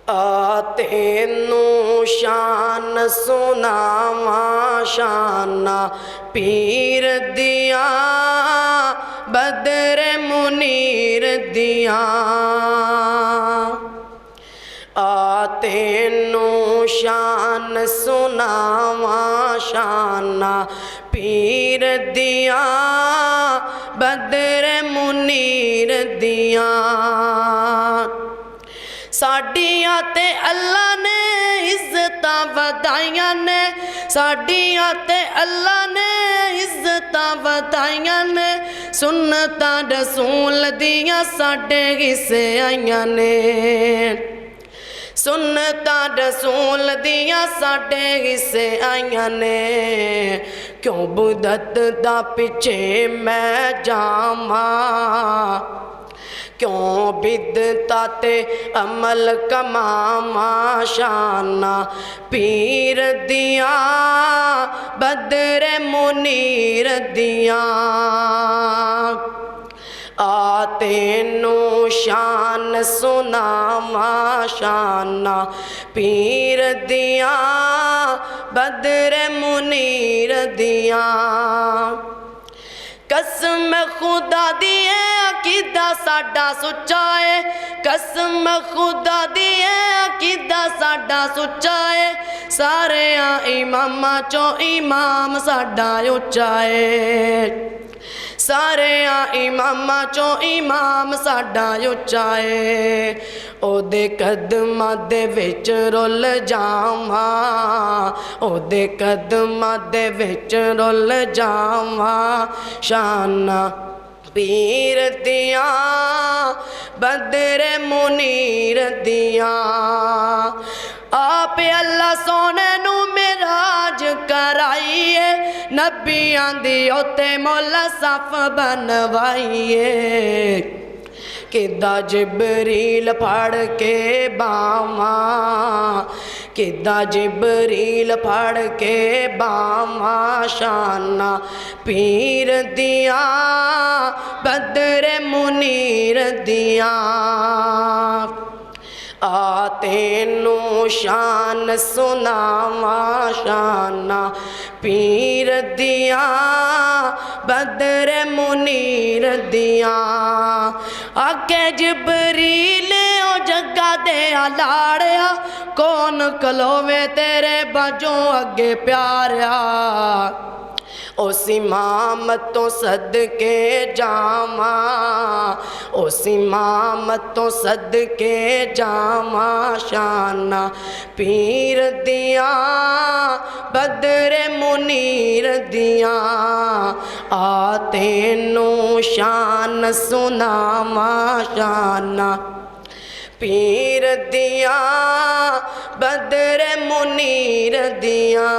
तेनू शान सुनावा शाना पीर दिया बदर मुनीर दिया। तेनू शान सुनावा शाना पीर दिया बदर मुनीर दिया। साडियां ते अल्लाह ने इज्जतां वधाइयां ने, साडियां ते अल्लाह ने इज्जतां वधाइयां ने। सुन्नतां रसूल दियां साडे हिस्से आइयां ने, सुन्नतां रसूल दियां साडे हिस्से आइयां ने। क्यों बुदत दा पिछे मैं जावां, क्यों बिदता ते अमल कमावा शाना पीर दिया बदर मुनीर दिया। तेनू शान सुनावा शाना पीर दिया बदर मुनीर दिया। कसम खुदा दी है अकीदा साडा सुच्चा है, कसम खुदा दी है अकीदा साडा सुच्चा है। सारे इमामां चों इमाम साडा उच्चा है, सारे इमामां चों इमाम साडा उच्चा है। ओदे कदमां दे विच रुल जावां, ओदे कदमां दे विच रुल जावां शाना पीर दिया बदर मुनीर दिया। आप अल्लाह सोने नू मेराज कराइए, नबियां दी ओते मोला सफ बनवाइए। किदा जिबरील फड़ के बावा, किदा जिबरील फड़ के बावा शाना पीर दिया बदर मुनीर दिया। तेनू शान सुनावा शाना पीर दिया बदर मुनीर दिया। आके जिबरील ओ जग्गा दे लाड़िया, कौन कलोवे तेरे बाजों अगे प्यारिया। उस इमाम तो सदके जावा, उस इमाम तो सदके जावा शाना पीर दिया बदर मुनीर दिया। तेनू शान सुनावा शाना पीर दिया बदर मुनीर दिया।